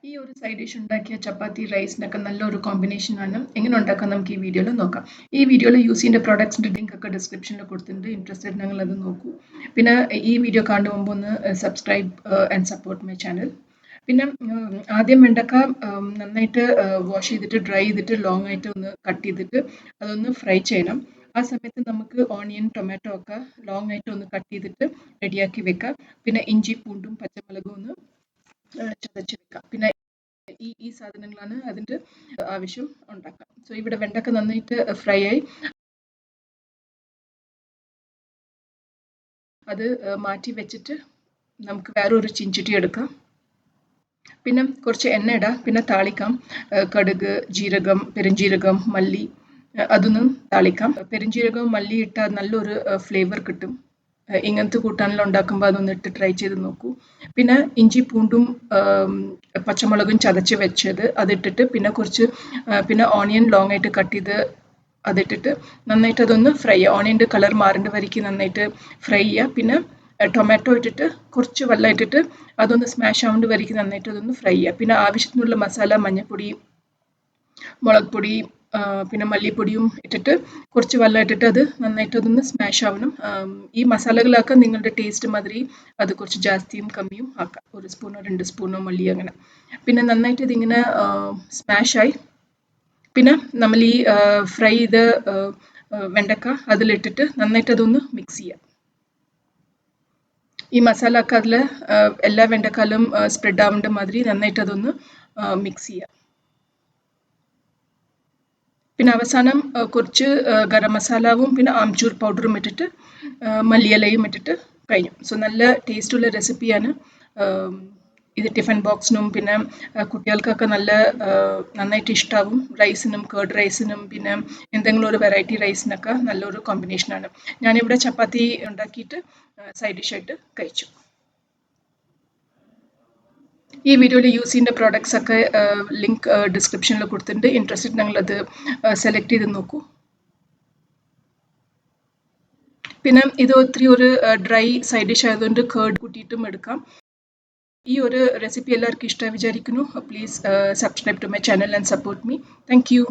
ഈ ഒരു side dish ഉണ്ടാക്കിയ ചപ്പാത്തി റൈസിനൊക്കെ നല്ലൊരു കോമ്പിനേഷൻ ആണ്. എങ്ങനെ ഉണ്ടാക്കാം നമുക്ക് ഈ വീഡിയോയിൽ നോക്കാം. ഈ വീഡിയോയിൽ യൂസ് ചെയ്യുന്ന പ്രോഡക്ട്സിന്റെ ലിങ്ക് ഒക്കെ ഡിസ്ക്രിപ്ഷനിൽ കൊടുത്തിട്ടുണ്ട്. ഇൻട്രസ്റ്റഡ് നിങ്ങൾ അത് നോക്കൂ. പിന്നെ ഈ വീഡിയോ കാണുന്ന മുമ്പ് ഒന്ന് subscribe and support my channel. പിന്നെ ആദ്യം വെണ്ടക്ക നന്നായിട്ട് വാഷ് ചെയ്തിട്ട് ഡ്രൈ ചെയ്തിട്ട് ലോങ് ആയിട്ട് ഒന്ന് കട്ട് ചെയ്തിട്ട് അതൊന്ന് ഫ്രൈ ചെയ്യണം. ആ സമയത്ത് നമുക്ക് ഓണിയൻ ടൊമാറ്റോ ഒക്കെ ലോങ് ആയിട്ട് ഒന്ന് കട്ട് ചെയ്തിട്ട് റെഡിയാക്കി വെക്കാം. പിന്നെ ഇഞ്ചി പൂണ്ടും പച്ചമുളകും ഒന്ന് ചതച്ച് വെക്കാം. പിന്നെ ഈ സാധനങ്ങളാണ് അതിൻ്റെ ആവശ്യം ഉണ്ടാക്കാം. സോ ഇവിടെ വെണ്ടക്ക നന്നായിട്ട് ഫ്രൈ ആയി അത് മാറ്റി വെച്ചിട്ട് നമുക്ക് വേറെ ഒരു ചീഞ്ചട്ടി എടുക്കാം. പിന്നെ കുറച്ച് എണ്ണ ഇടാം. പിന്നെ താളിക്കാം. കടുക്, ജീരകം, പെരുംജീരകം, മല്ലി അതൊന്നും താളിക്കാം. പെരുംജീരകം മല്ലി ഇട്ടാൽ നല്ലൊരു ഫ്ലേവർ കിട്ടും. ഇങ്ങനത്തെ കൂട്ടാനെല്ലാം ഉണ്ടാക്കുമ്പോൾ അതൊന്ന് ഇട്ട് ട്രൈ ചെയ്ത് നോക്കൂ. പിന്നെ ഇഞ്ചി പൂണ്ടും പച്ചമുളകും ചതച്ച് വെച്ചത് അതിട്ടിട്ട് പിന്നെ ഓണിയൻ ലോങ് ആയിട്ട് കട്ട് ചെയ്ത് അതിട്ടിട്ട് നന്നായിട്ട് അതൊന്ന് ഫ്രൈ ചെയ്യുക. ഓണിയൻ്റെ കളർ മാറേണ്ട വരയ്ക്ക് നന്നായിട്ട് ഫ്രൈ ചെയ്യുക. പിന്നെ ടൊമാറ്റോ ഇട്ടിട്ട് കുറച്ച് വെള്ളം ഇട്ടിട്ട് അതൊന്ന് സ്മാഷ് ആവേണ്ട വരയ്ക്ക് നന്നായിട്ട് അതൊന്ന് ഫ്രൈ ചെയ്യുക. പിന്നെ ആവശ്യത്തിനുള്ള മസാല മഞ്ഞൾപ്പൊടി, മുളക് പൊടി, പിന്നെ മല്ലിപ്പൊടിയും ഇട്ടിട്ട് കുറച്ച് വെള്ളം ഇട്ടിട്ട് അത് നന്നായിട്ട് അതൊന്ന് സ്മാഷ് ആവണം. ഈ മസാലകളൊക്കെ നിങ്ങളുടെ ടേസ്റ്റ് മാതിരി അത് കുറച്ച് ജാസ്തിയും കമ്മിയും ആക്കാം. 1 സ്പൂണോ 2 സ്പൂണോ മല്ലി അങ്ങനെ. പിന്നെ നന്നായിട്ട് ഇതിങ്ങനെ സ്മാഷായി പിന്നെ നമ്മൾ ഈ ഫ്രൈ ചെയ്ത വെണ്ടക്ക അതിലിട്ടിട്ട് നന്നായിട്ട് അതൊന്ന് മിക്സ് ചെയ്യാം. ഈ മസാല ഒക്കെ അതിൽ എല്ലാ വെണ്ടക്കാലും സ്പ്രെഡ് ആവേണ്ട മാതിരി നന്നായിട്ട് അതൊന്ന് മിക്സ് ചെയ്യാം. പിന്നെ അവസാനം കുറച്ച് ഗരം മസാലാവും പിന്നെ ആംചൂർ പൗഡറും ഇട്ടിട്ട് മല്ലിയിലയും ഇട്ടിട്ട് കഴിഞ്ഞു. സോ നല്ല ടേസ്റ്റുള്ള റെസിപ്പിയാണ്. ഇത് ടിഫിൻ ബോക്സിനും പിന്നെ കുട്ടികൾക്കൊക്കെ നന്നായിട്ട് ഇഷ്ടമാവും. റൈസിനും കേർഡ് റൈസിനും പിന്നെ എന്തെങ്കിലും ഒരു വെറൈറ്റി റൈസിനൊക്കെ നല്ലൊരു കോമ്പിനേഷനാണ്. ഞാനിവിടെ ചപ്പാത്തി ഉണ്ടാക്കിയിട്ട് സൈഡ് ഡിഷായിട്ട് കഴിച്ചു. ഈ വീഡിയോയിൽ യൂസ് ചെയ്യുന്ന പ്രോഡക്ട്സ് ഒക്കെ ലിങ്ക് ഡിസ്ക്രിപ്ഷനിൽ കൊടുത്തിട്ടുണ്ട്. ഇൻട്രസ്റ്റഡ് നിങ്ങളത് സെലക്ട് ചെയ്ത് നോക്കൂ. പിന്നെ ഇത് ഒത്തിരി ഒരു ഡ്രൈ സൈഡ് ഡിഷ് ആയതുകൊണ്ട് കേർഡ് കൂട്ടിയിട്ടും എടുക്കാം. ഈ ഒരു റെസിപ്പി എല്ലാവർക്കും ഇഷ്ടമായി വിചാരിക്കുന്നു. Please subscribe to my channel and support me. Thank U.